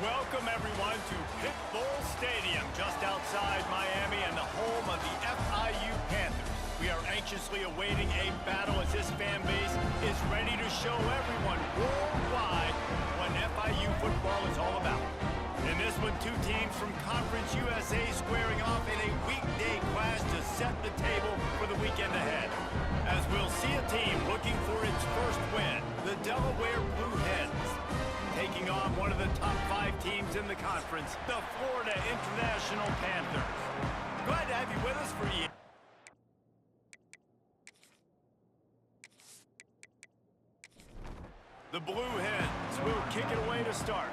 Welcome, everyone, to Pit Bull Stadium, just outside Miami and the home of the FIU Panthers. We are anxiously awaiting a battle as this fan base is ready to show everyone worldwide what FIU football is all about. In this one, two teams from Conference USA squaring off in a weekday clash to set the table for the weekend ahead. As we'll see a team looking for its first win, the Delaware Blue Hens, taking on one of the top 5 teams in the conference, the Florida International Panthers. Glad to have you with us for you. The Blue Hens will kick it away to start.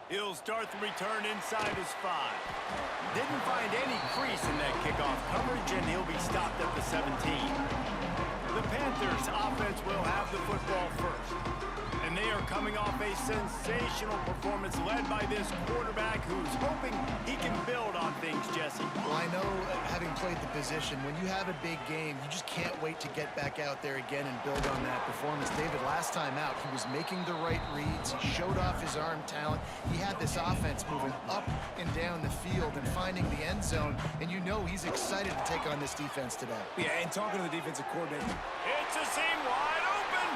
He'll start the return inside his 5. Didn't find any crease in that kickoff coverage, and he'll be stopped at the 17. The Panthers offense will have the football first. And they are coming off a sensational performance led by this quarterback who's hoping he can build on things, Jesse. Well, I know, having played the position, when you have a big game, you just can't wait to get back out there again and build on that performance. David, last time out, he was making the right reads. He showed off his arm talent. He had this offense moving up and down the field and finding the end zone. And you know he's excited to take on this defense today. Yeah, and talking to the defensive coordinator. It's a seam wide open.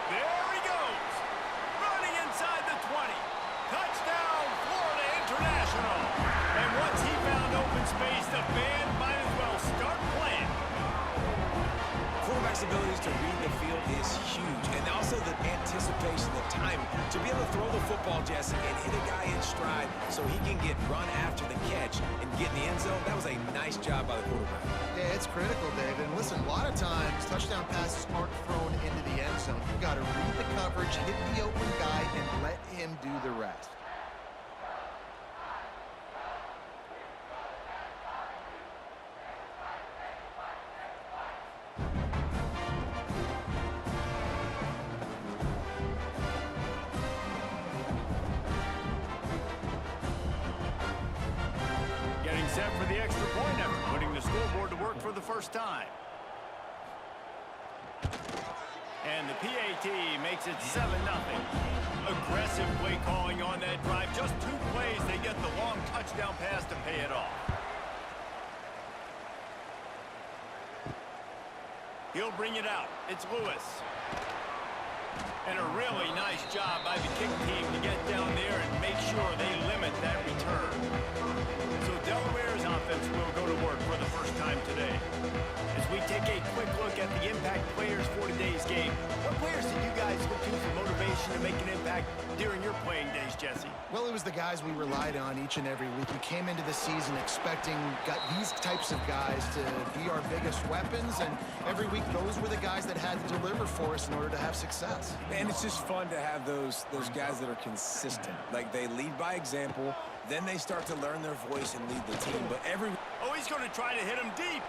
There he goes. Running inside the 20. Touchdown, Florida International. And once he found open space, the band might as well start playing. Quarterback's abilities to read the field is huge. And also the anticipation, the timing. To be able to throw the football, Jesse, and hit a guy in stride so he can get run after the catch and get in the end zone, that was a nice job by the quarterback. Yeah, it's critical, David. And listen, a lot of times, touchdown passes aren't thrown into the end zone. You've got to read the coverage, hit the open guy, and let him do the rest. Getting set for the extra point after putting the scoreboard to work for the first time. And the PAT makes it 7-0. Aggressive play calling on that drive. Just 2 plays, they get the long touchdown pass to pay it off. He'll bring it out. It's Lewis. And a really nice job by the kick team to get down there and make sure they limit that return. So Delaware's offense will go to work for the first time today. As we take a quick look at the impact players for today's game, what players did you guys look to for motivation to make an impact during your playing days, Jesse? Well, it was the guys we relied on each and every week. We came into the season expecting these types of guys to be our biggest weapons, and every week those were the guys that had to deliver for us in order to have success. And it's just fun to have those guys that are consistent. Like, they lead by example, then they start to learn their voice and lead the team. But Oh, he's going to try to hit him deep.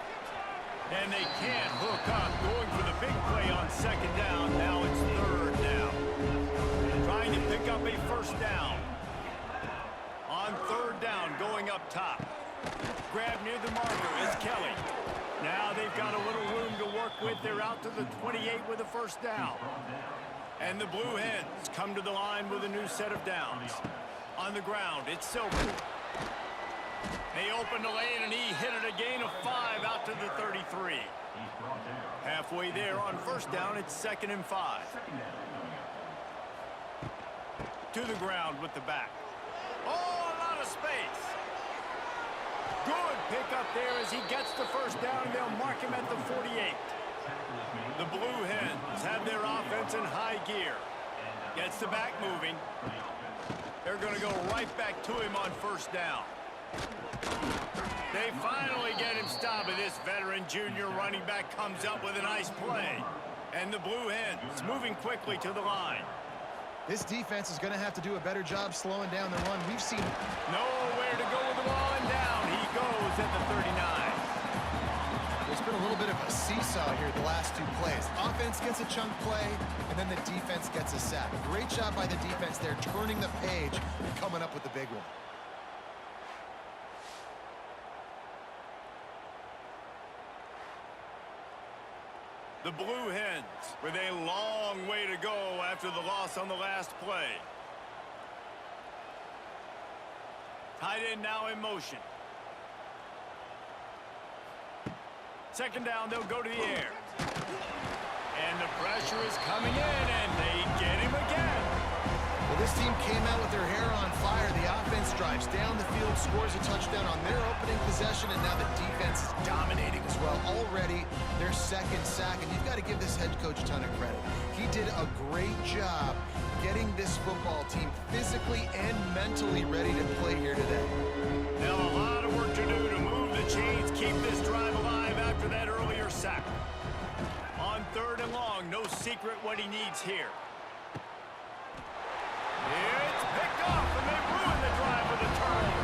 And they can't hook up, going for the big play on 2nd down. Now it's 3rd down. Trying to pick up a 1st down. On 3rd down, going up top. Grab near the marker is Kelly. Now they've got a little room to work with. They're out to the 28 with a 1st down. And the Blue Hens come to the line with a new set of downs. On the ground, it's Silver. They opened the lane, and he hit it a gain of 5 out to the 33. Halfway there on 1st down, it's 2nd and 5. To the ground with the back. Oh, a lot of space. Good pick up there as he gets the 1st down, and they'll mark him at the 48. The Blue Hens have their offense in high gear. Gets the back moving. They're going to go right back to him on 1st down. They finally get him stopped, and this veteran junior running back comes up with a nice play. And the Blue Hens moving quickly to the line. This defense is going to have to do a better job slowing down the run. We've seen nowhere to go with the ball, and down he goes at the 39. There's been a little bit of a seesaw here the last 2 plays. Offense gets a chunk play, and then the defense gets a sack. Great job by the defense there, turning the page and coming up with the big one. The Blue Hens with a long long way to go after the loss on the last play. Tight end now in motion. Second down, they'll go to the air. And the pressure is coming in, and they get him again. Well, this team came out with their hair on fire. The offense drives down the field, scores a touchdown on their opening possession, and now the defense is dominating as well. Already their second sack, and you've got to give this head coach a ton of credit. He did a great job getting this football team physically and mentally ready to play here today. Now a lot of work to do to move the chains, keep this drive alive after that earlier sack. On third and long, no secret what he needs here. It's picked off, and they ruin the drive with a turnover.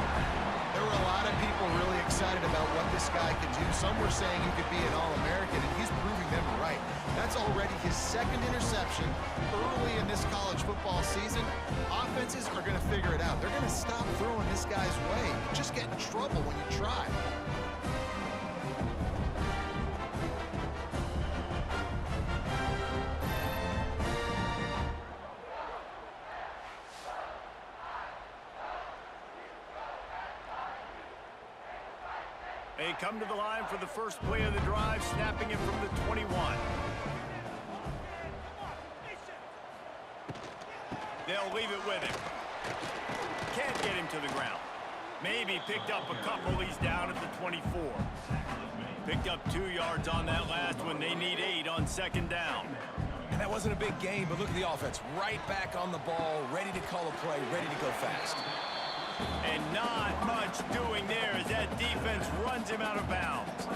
There were a lot of people really excited about what this guy could do. Some were saying he could be an All-American, and he's proving them right. That's already his second interception early in this college football season. Offenses are going to figure it out. They're going to stop throwing this guy's way. You just get in trouble when you try. They come to the line for the first play of the drive, snapping it from the 21. They'll leave it with him. Can't get him to the ground. Maybe picked up a couple. He's down at the 24. Picked up 2 yards on that last one. They need 8 on second down. And that wasn't a big gain, but look at the offense. Right back on the ball, ready to call a play, ready to go fast. And not much doing there as that defense runs him out of bounds.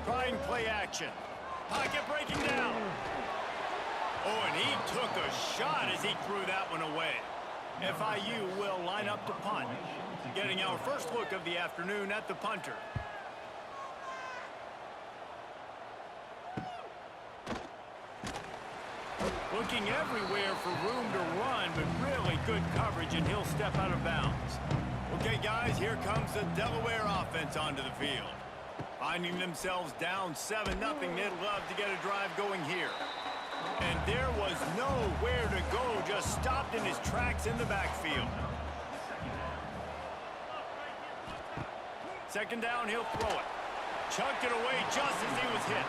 Trying play action. Pocket breaking down. Oh, and he took a shot as he threw that one away. FIU will line up to punt. Getting our first look of the afternoon at the punter. Looking everywhere for room to run, but really good coverage, and he'll step out of bounds. Okay, guys, here comes the Delaware offense onto the field. Finding themselves down 7-0, they'd love to get a drive going here. And there was nowhere to go, just stopped in his tracks in the backfield. Second down, he'll throw it. Chucked it away just as he was hit.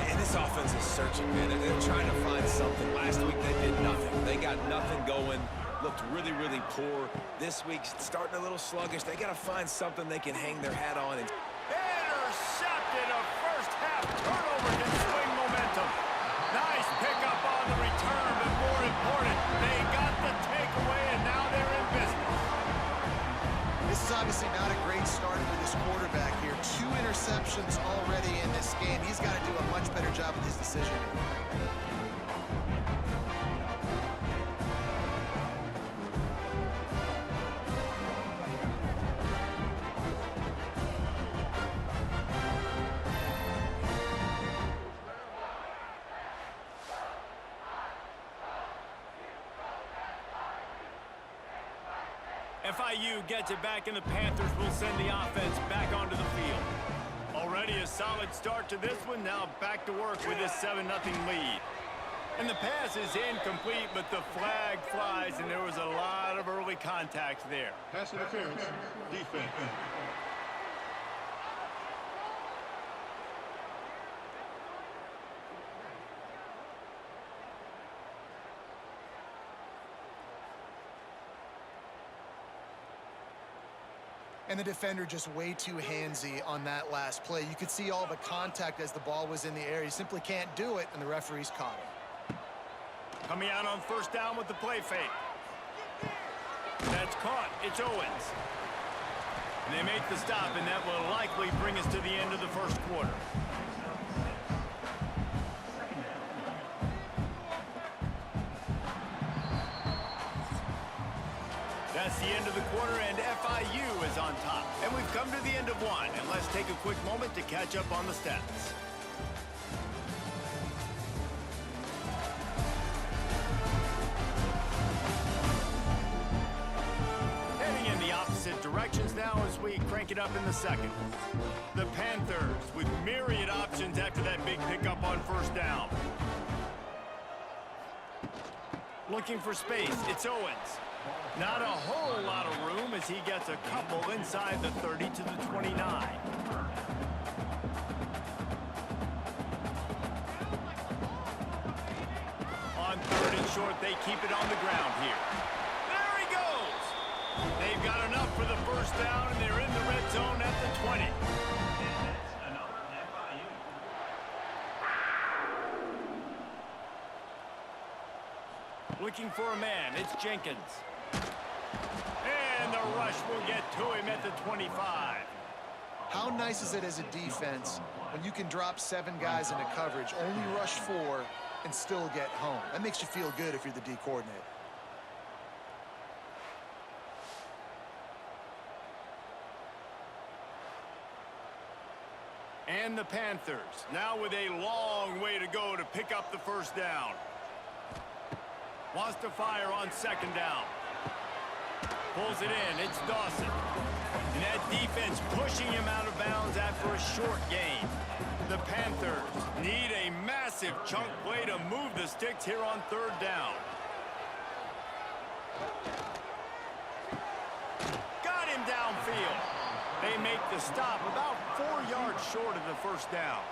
And this offense is searching, man. They're trying to find something. Last week they did nothing. They got nothing going. Looked really, really poor. This week's starting a little sluggish. They got to find something they can hang their hat on. And intercepted. A first-half turnover can swing momentum. Nice pickup on the return, but more important, they got the takeaway, and now they're in business. This is obviously not a great start for this quarterback here. 2 interceptions already in this game. He's got to do a much better job with his decision. FIU gets it back, and the Panthers will send the offense back onto the field. Already a solid start to this one. Now back to work with this 7-0 lead. And the pass is incomplete, but the flag flies, and there was a lot of early contact there. Pass interference, defense. And the defender just way too handsy on that last play. You could see all the contact as the ball was in the air. He simply can't do it, and the referees caught him. Coming out on first down with the play fake. That's caught. It's Owens. And they make the stop, and that will likely bring us to the end of the first quarter. That's the end of the quarter, and FIU is on top. And we've come to the end of one, and let's take a quick moment to catch up on the stats. Heading in the opposite directions now as we crank it up in the second. The Panthers with myriad options after Looking for space, it's Owens. Not a whole lot of room as he gets a couple inside the 30 to the 29. On 3rd and short, they keep it on the ground here. There he goes! They've got enough for the first down, and they're in the red zone at the 20. Looking for a man, it's Jenkins. And the rush will get to him at the 25. How nice is it as a defense when you can drop 7 guys into coverage, only rush 4, and still get home? That makes you feel good if you're the D coordinator. And the Panthers, now with a long way to go to pick up the first down. Wants to fire on 2nd down. Pulls it in, it's Dawson. And that defense pushing him out of bounds after a short gain. The Panthers need a massive chunk play to move the sticks here on 3rd down. Got him downfield. They make the stop about 4 yards short of the first down.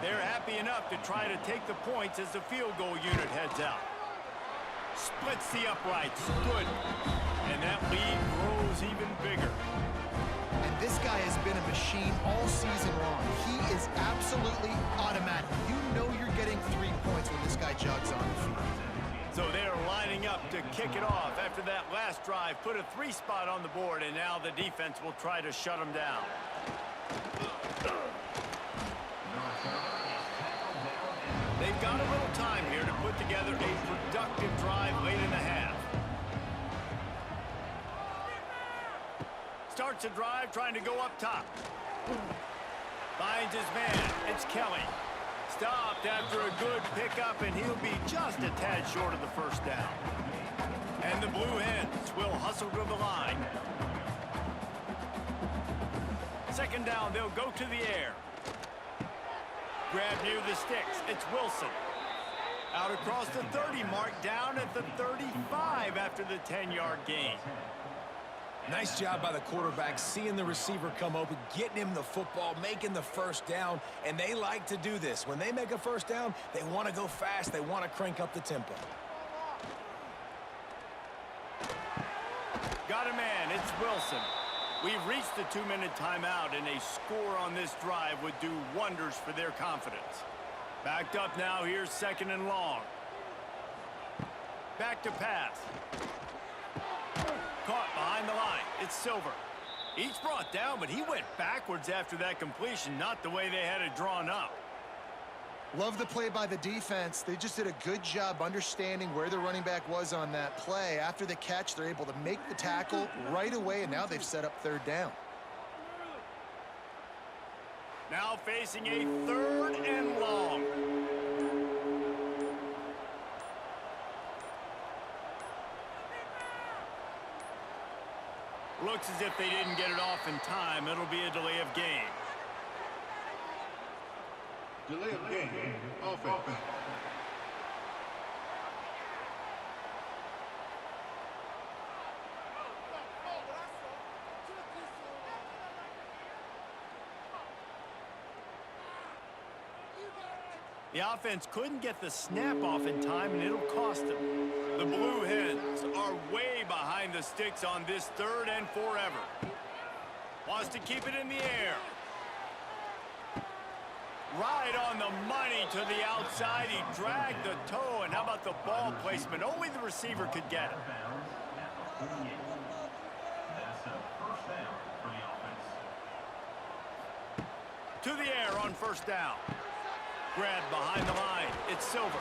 They're happy enough to try to take the points as the field goal unit heads out. Splits the uprights. Good. And that lead grows even bigger. And this guy has been a machine all season long. He is absolutely automatic. You know you're getting 3 points when this guy jogs on the field. So they're lining up to kick it off after that last drive. Put a 3 spot on the board, and now the defense will try to shut them down. They've got a little time here to put together a productive drive late in the half. Starts a drive trying to go up top. Finds his man. It's Kelly. Stopped after a good pickup, and he'll be just a tad short of the first down. And the Blue Hens will hustle to the line. 2nd down, they'll go to the air. Grab near the sticks. It's Wilson. Out across the 30 mark, down at the 35 after the 10-yard gain. Nice job by the quarterback, seeing the receiver come open, getting him the football, making the first down, and they like to do this. When they make a first down, they want to go fast. They want to crank up the tempo. Got a man. It's Wilson. We've reached the 2-minute timeout, and a score on this drive would do wonders for their confidence. Backed up now. Here's 2nd and long. Back to pass. Caught behind the line. It's Silver. He's brought down, but he went backwards after that completion, not the way they had it drawn up. Love the play by the defense. They just did a good job understanding where the running back was on that play. After the catch, they're able to make the tackle right away, and now they've set up 3rd down. Now facing a 3rd and long. Looks as if they didn't get it off in time. It'll be a delay of game. Delay of game. Offense. The offense couldn't get the snap off in time, and it'll cost them. The Blue Hens are way behind the sticks on this 3rd and forever. Wants to keep it in the air. Right on the money to the outside. He dragged the toe, and how about the ball placement? Only the receiver could get it. To the air on 1st down. Grab behind the line. It's Silver.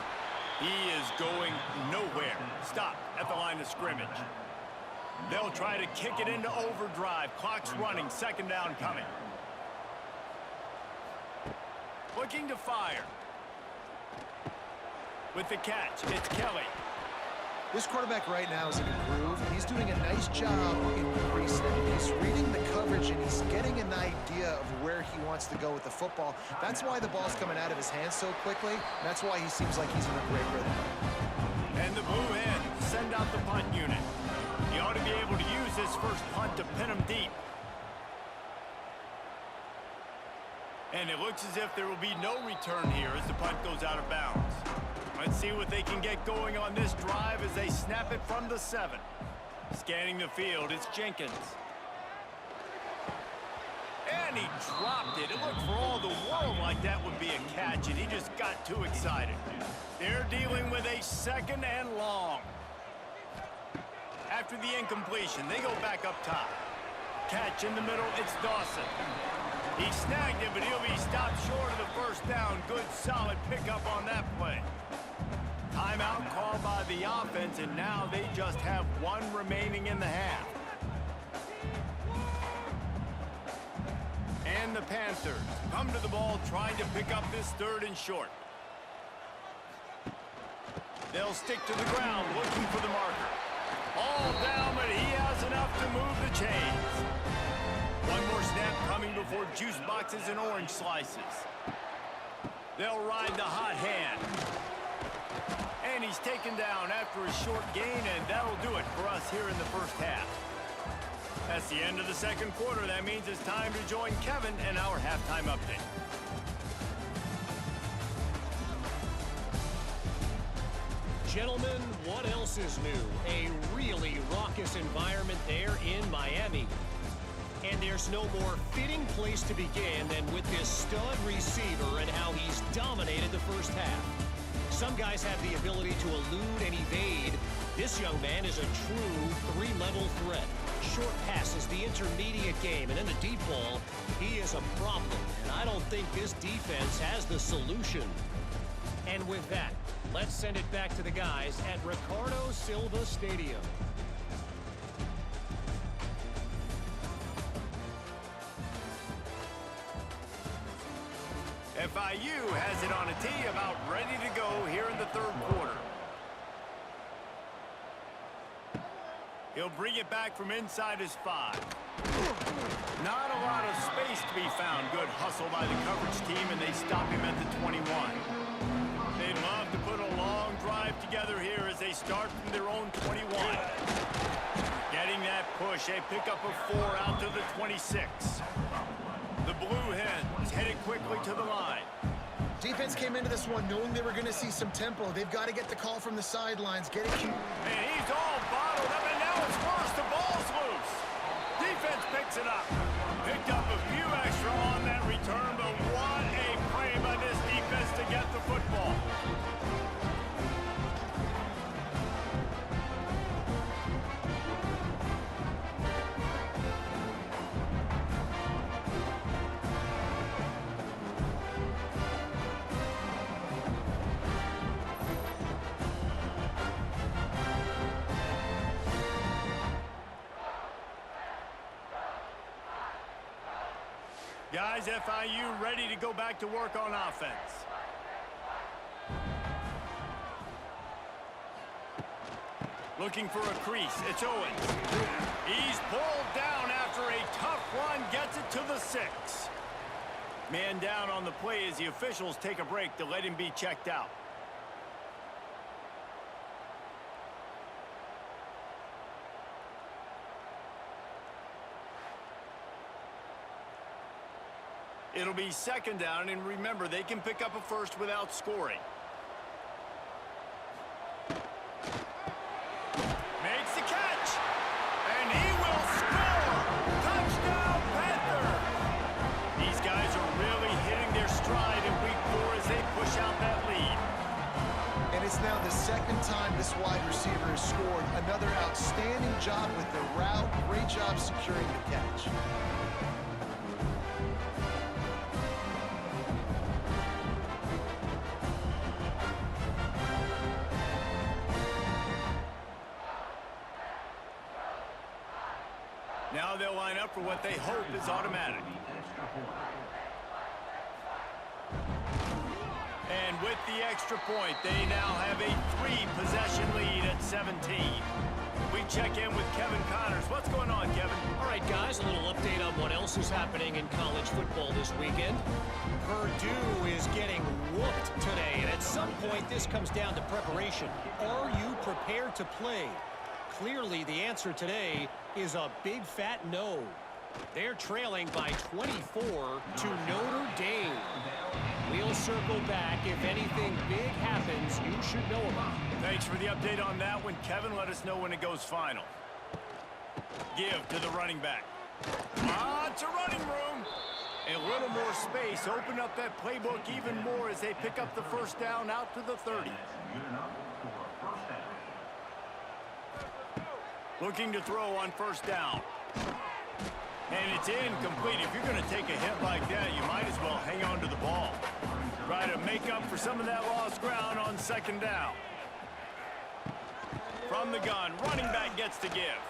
He is going nowhere. Stop at the line of scrimmage. They'll try to kick it into overdrive. Clock's running. 2nd down coming. Looking to fire. With the catch, it's Kelly. This quarterback right now is in a groove, and he's doing a nice job in pre-snap. He's reading the coverage, and he's getting an idea of where he wants to go with the football. That's why the ball's coming out of his hands so quickly. That's why he seems like he's in a great rhythm. And the Blue Hens send out the punt unit. He ought to be able to use this first punt to pin him deep. And it looks as if there will be no return here as the punt goes out of bounds. Let's see what they can get going on this drive as they snap it from the 7. Scanning the field, it's Jenkins. And he dropped it. It looked for all the world like that would be a catch, and he just got too excited. They're dealing with a 2nd and long. After the incompletion, they go back up top. Catch in the middle, it's Dawson. He snagged it, but he'll be stopped short of the first down. Good, solid pickup on that play. Timeout called by the offense, and now they just have 1 remaining in the half. And the Panthers come to the ball trying to pick up this 3rd and short. They'll stick to the ground looking for the marker. All down, but he has enough to move the chains. One more snap coming before juice boxes and orange slices. They'll ride the hot hand. And he's taken down after a short gain, and that'll do it for us here in the first half. That's the end of the 2nd quarter. That means it's time to join Kevin in our halftime update. Gentlemen, what else is new? A really raucous environment there in Miami. And there's no more fitting place to begin than with this stud receiver and how he's dominated the first half. Some guys have the ability to elude and evade. This young man is a true 3-level threat. Short passes, the intermediate game, and then the deep ball, he is a problem. And I don't think this defense has the solution. And with that, let's send it back to the guys at Ricardo Silva Stadium. FIU has it on a tee, about ready to go here in the 3rd quarter. He'll bring it back from inside his 5. Not a lot of space to be found. Good hustle by the coverage team, and they stop him at the 21. They'd love to put a long drive together here as they start from their own 21. Getting that push, they pick up a 4 out to the 26. The Blue Hens headed quickly to the line. Defense came into this one knowing they were going to see some tempo. They've got to get the call from the sidelines. Get it. And he's all bottled up, and now it's worse. The ball's loose. Defense picks it up. Picked up a few extra on that return, but what a play by this defense to get the football. Guys, FIU ready to go back to work on offense. Looking for a crease. It's Owens. He's pulled down after a tough run. Gets it to the 6. Man down on the play as the officials take a break to let him be checked out. It'll be 2nd down, and remember, they can pick up a first without scoring. Makes the catch, and he will score! Touchdown, Panther! These guys are really hitting their stride in week 4 as they push out that lead. And it's now the 2nd time this wide receiver has scored. Another outstanding job with the route. Great job securing the catch. Now they'll line up for what they hope is automatic. And with the extra point, they now have a 3-possession lead at 17. We check in with Kevin Connors. What's going on, Kevin? All right, guys, a little update on what else is happening in college football this weekend. Purdue is getting getting whooped today, and at some point this comes down to preparation. Are you prepared to play? Clearly the answer today is a big fat no. They're trailing by 24 to Notre Dame. We'll circle back. If anything big happens, you should know about it. Thanks for the update on that one, Kevin. Let us know when it goes final. Give to the running back. Lots of running room. A little more space. Open up that playbook even more as they pick up the first down out to the 30. Looking to throw on first down. And it's incomplete. If you're going to take a hit like that, you might as well hang on to the ball. Try to make up for some of that lost ground on second down. From the gun, running back gets to give.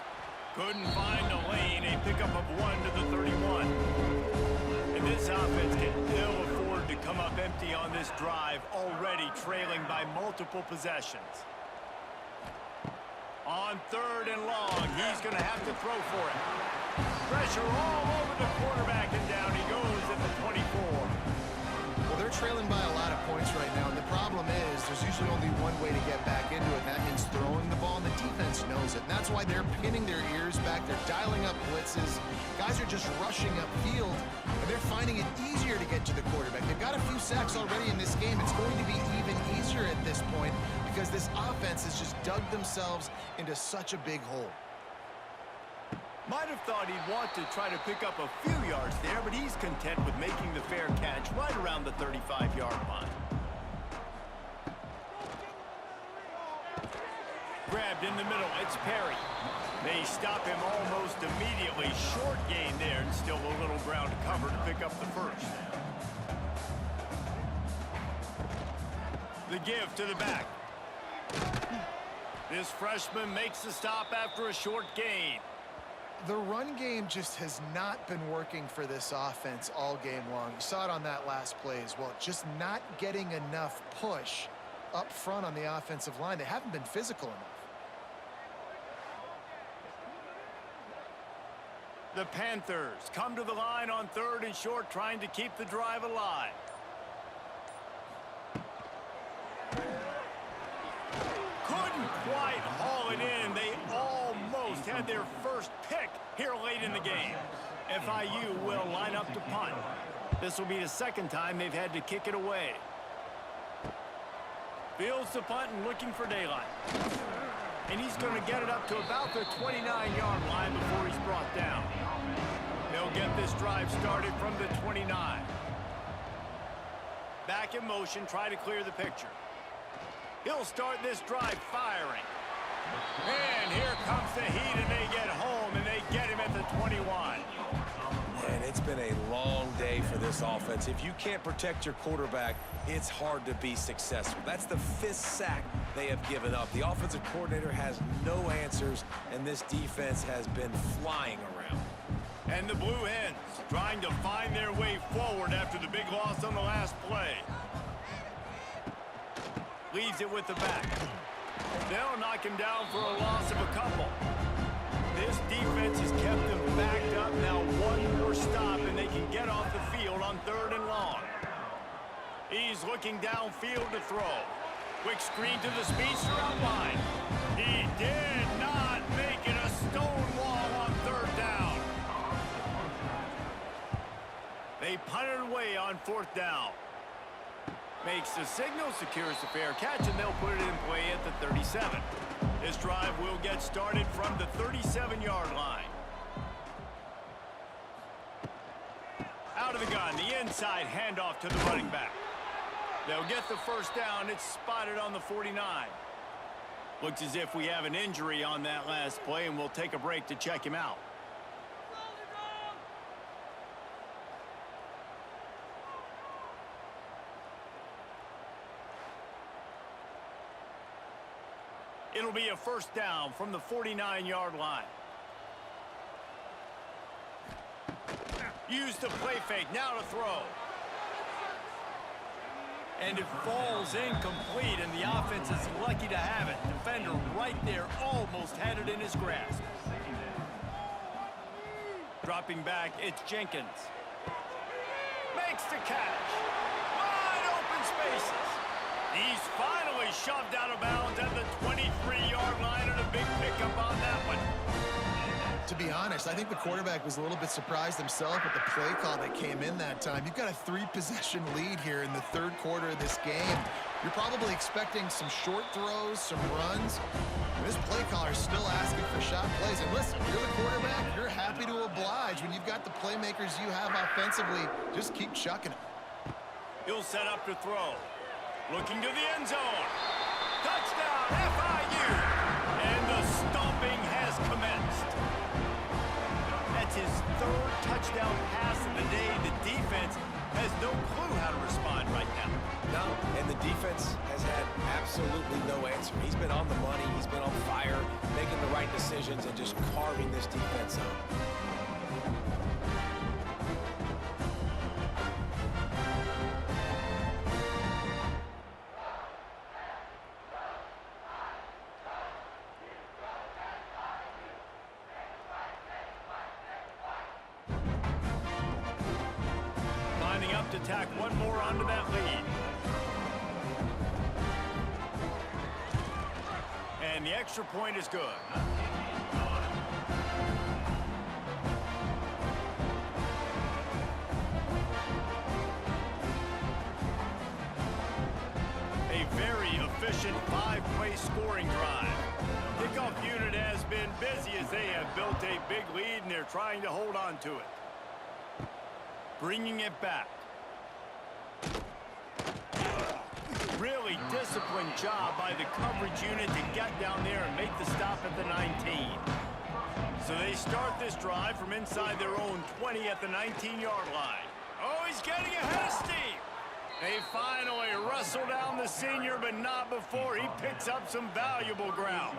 Couldn't find a lane. A pickup of 1 to the 31. And this offense can ill afford to come up empty on this drive, already trailing by multiple possessions. On third and long, he's going to have to throw for it. Pressure all over the quarterback, and down he goes at the 24. Well, they're trailing by a lot of points right now, and the problem is there's usually only one way to get back into it, and that means throwing the ball, and the defense knows it. And that's why they're pinning their ears back. They're dialing up blitzes. Guys are just rushing upfield, and they're finding it easier to get to the quarterback. They've got a few sacks already in this game. It's going to be even easier at this point because this offense has just dug themselves into such a big hole. Might have thought he'd want to try to pick up a few yards there, but he's content with making the fair catch right around the 35-yard line. Grabbed in the middle, it's Perry. They stop him almost immediately. Short gain there, and still a little ground to cover to pick up the first. The give to the back. This freshman makes the stop after a short gain. The run game just has not been working for this offense all game long. You saw it on that last play as well. Just not getting enough push up front on the offensive line. They haven't been physical enough. The Panthers come to the line on third and short, trying to keep the drive alive. Couldn't quite haul it in. They almost had their first pick here late in the game. FIU will line up to punt. This will be the second time they've had to kick it away. Fields the punt and looking for daylight. And he's going to get it up to about the 29-yard line before he's brought down. They'll get this drive started from the 29. Back in motion, try to clear the picture. He'll start this drive firing. And here comes the heat, and they get home, and they get him at the 21. And it's been a long day for this offense. If you can't protect your quarterback, it's hard to be successful. That's the 5th sack they have given up. The offensive coordinator has no answers, and this defense has been flying around. And the Blue Hens trying to find their way forward after the big loss on the last play. Leaves it with the back. They'll knock him down for a loss of a couple. This defense has kept them backed up. Now one more stop, and they can get off the field on third and long. He's looking downfield to throw. Quick screen to the speedster out wide. He did not make it. A stone wall on third down. They punt it away on fourth down. Makes the signal, secures the fair catch, and they'll put it in play at the 37. This drive will get started from the 37-yard line. Out of the gun, the inside handoff to the running back. They'll get the first down. It's spotted on the 49. Looks as if we have an injury on that last play, and we'll take a break to check him out. It'll be a first down from the 49-yard line. Use the play fake, now to throw. And it falls incomplete, and the offense is lucky to have it. Defender right there almost had it in his grasp. Dropping back, it's Jenkins. Makes the catch. Wide open shoved out of bounds at the 23-yard line, and a big pickup on that one. To be honest, I think the quarterback was a little bit surprised himself with the play call that came in that time. You've got a 3-possession lead here in the third quarter of this game. You're probably expecting some short throws, some runs. This play caller is still asking for shot plays. And listen, you're the quarterback. You're happy to oblige. When you've got the playmakers you have offensively, just keep chucking them. He'll set up to throw. Looking to the end zone. Touchdown, FIU! And the stomping has commenced. That's his third touchdown pass of the day. The defense has no clue how to respond right now. No, and the defense has had absolutely no answer. He's been on the money. He's been on fire, making the right decisions and just carving this defense up. Lining up to tack one more onto that lead. And the extra point is good. A very efficient 5-play scoring drive. Kickoff unit has been busy as they have built a big lead and they're trying to hold on to it. Bringing it back. Really disciplined job by the coverage unit to get down there and make the stop at the 19. So they start this drive from inside their own 20 at the 19-yard line. Oh, he's getting ahead of steam. They finally wrestle down the senior, but not before he picks up some valuable ground.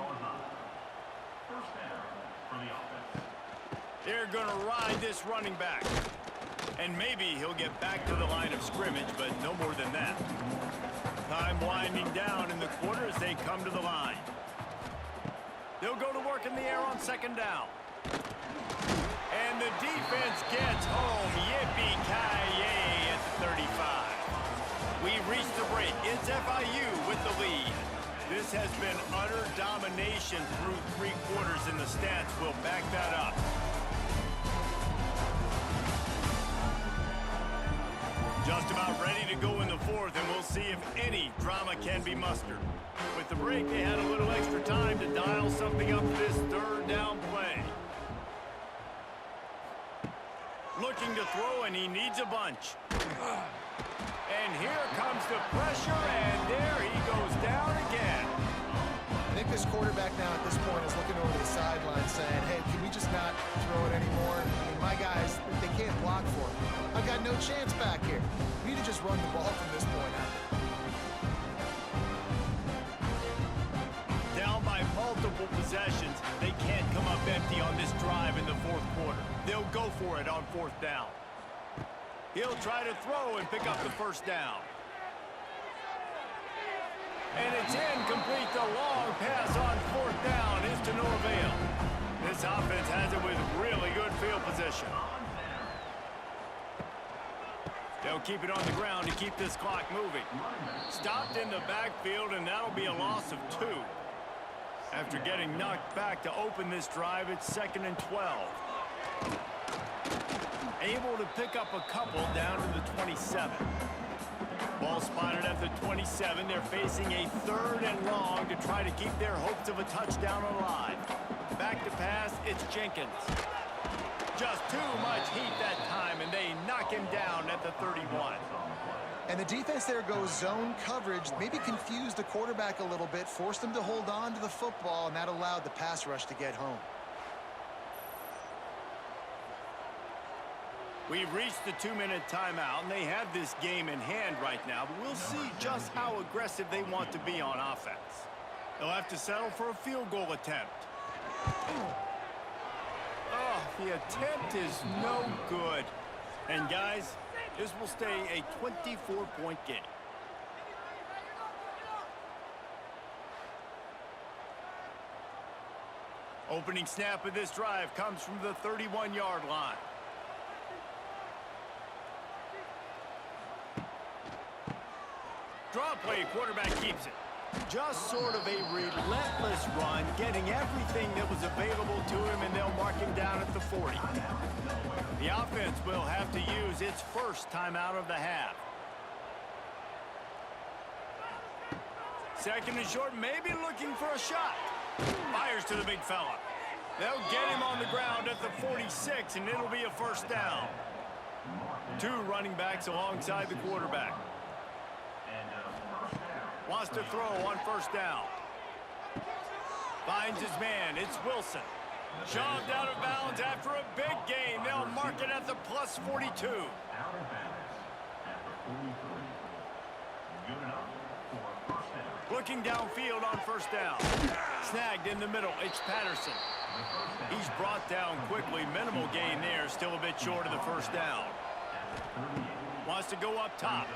They're going to ride this running back. And maybe he'll get back to the line of scrimmage, but no more than that. Time winding down in the quarter as they come to the line. They'll go to work in the air on second down. And the defense gets home. Yippee-ki-yay at the 35. We've reached the break. It's FIU with the lead. This has been utter domination through 3 quarters, and the stats will back that up. Just about ready to go in the fourth, and we'll see if any drama can be mustered. With the break, they had a little extra time to dial something up for this third down play. Looking to throw, and he needs a bunch. And here comes the pressure, and there he goes down again. I think this quarterback now at this point is looking over the sideline saying, hey, can we just not throw it anymore? I mean, my guys, they can't block for it. I've got no chance back here. We need to just run the ball from this point out. Down by multiple possessions, they can't come up empty on this drive in the fourth quarter. They'll go for it on fourth down. He'll try to throw and pick up the first down. And it's incomplete. The long pass on fourth down is to no avail. This offense has it with really good field position. They'll keep it on the ground to keep this clock moving. Stopped in the backfield, and that'll be a loss of 2. After getting knocked back to open this drive, it's 2nd and 12. Able to pick up a couple down to the 27. Ball spotted at the 27. They're facing a 3rd and long to try to keep their hopes of a touchdown alive. Back to pass, it's Jenkins. Just too much heat that time, and they knock him down at the 31. And the defense there goes zone coverage, maybe confused the quarterback a little bit, forced him to hold on to the football, and that allowed the pass rush to get home. We've reached the 2-minute timeout, and they have this game in hand right now, but we'll see just how aggressive they want to be on offense. They'll have to settle for a field goal attempt. Oh, the attempt is no good. And guys, this will stay a 24-point game. Opening snap of this drive comes from the 31-yard line. Draw play, quarterback keeps it. Just sort of a relentless run, getting everything that was available to him, and they'll mark him down at the 40. The offense will have to use its first timeout of the half. Second and short, maybe looking for a shot. Fires to the big fella. They'll get him on the ground at the 46, and it'll be a first down. Two running backs alongside the quarterback. Wants to throw on first down. Finds his man. It's Wilson. Shoved out of bounds after a big gain. They'll mark it at the plus 42. Looking downfield on first down. Snagged in the middle. It's Patterson. He's brought down quickly. Minimal gain there. Still a bit short of the first down. Wants to go up top.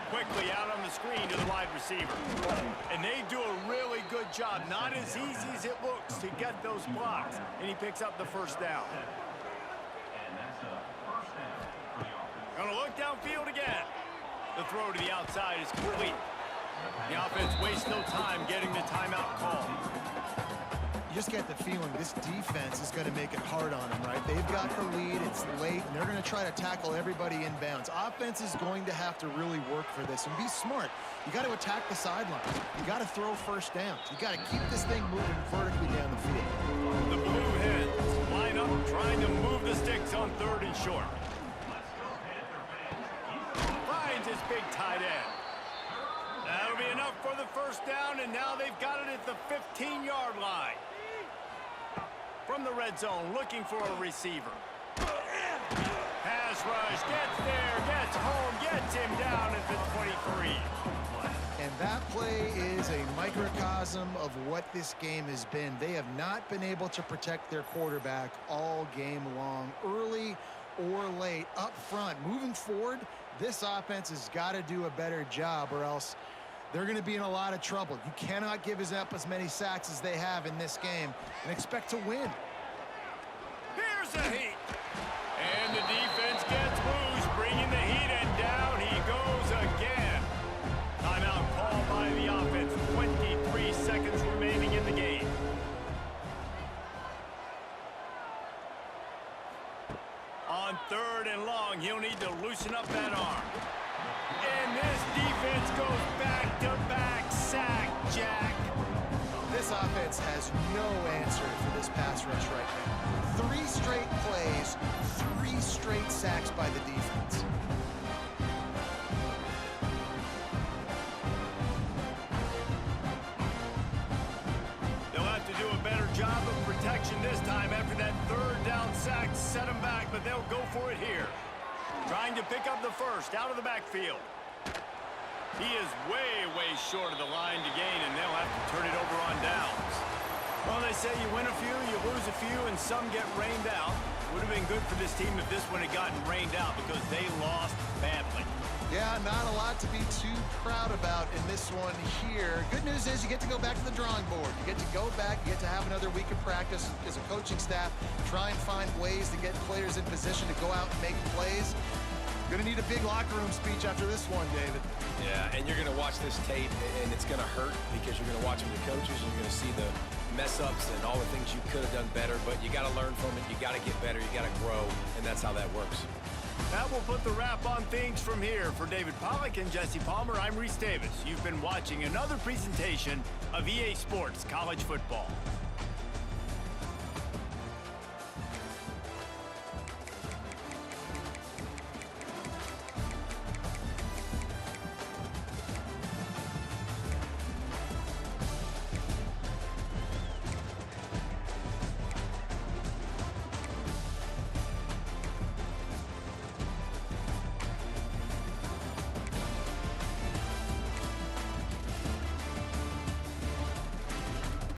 Quickly out on the screen to the wide receiver. And they do a really good job. Not as easy as it looks to get those blocks. And he picks up the first down. Gonna look downfield again. The throw to the outside is complete. The offense wastes no time getting the timeout call. You just get the feeling this defense is going to make it hard on them, right? They've got the lead, it's late, and they're going to try to tackle everybody inbounds. Offense is going to have to really work for this and be smart. You got to attack the sidelines. You got to throw first downs. You got to keep this thing moving vertically down the field. The Blue Hens line up trying to move the sticks on third and short. Finds his big tight end. That'll be enough for the first down, and now they've got it at the 15-yard line. From the red zone, looking for a receiver. Pass rush, gets there, gets home, gets him down at the 23. And that play is a microcosm of what this game has been. They have not been able to protect their quarterback all game long, early or late, up front. Moving forward, this offense has got to do a better job, or else they're going to be in a lot of trouble. You cannot give up as many sacks as they have in this game and expect to win. Here's a heat. And the defense gets loose, bringing the heat, and down he goes again. Timeout called by the offense. 23 seconds remaining in the game. On third and long, he'll need to loosen up that arm. And this defense goes back-to-back sack, Jack. This offense has no answer for this pass rush right now. 3 straight plays, 3 straight sacks by the defense. They'll have to do a better job of protection this time after that third down sack set them back, but they'll go for it here. Trying to pick up the first out of the backfield. He is way, way short of the line to gain, and they'll have to turn it over on downs. Well, they say you win a few, you lose a few, and some get rained out. Would have been good for this team if this one had gotten rained out because they lost badly. Yeah, not a lot to be too proud about in this one here. Good news is you get to go back to the drawing board. You get to go back, you get to have another week of practice as a coaching staff, try and find ways to get players in position to go out and make plays. Going to need a big locker room speech after this one, David. Yeah, and you're going to watch this tape, and it's going to hurt because you're going to watch with the coaches, and you're going to see the mess-ups and all the things you could have done better, but you got to learn from it. You got to get better. You got to grow, and that's how that works. That will put the wrap on things from here. For David Pollack and Jesse Palmer, I'm Reese Davis. You've been watching another presentation of EA Sports College Football.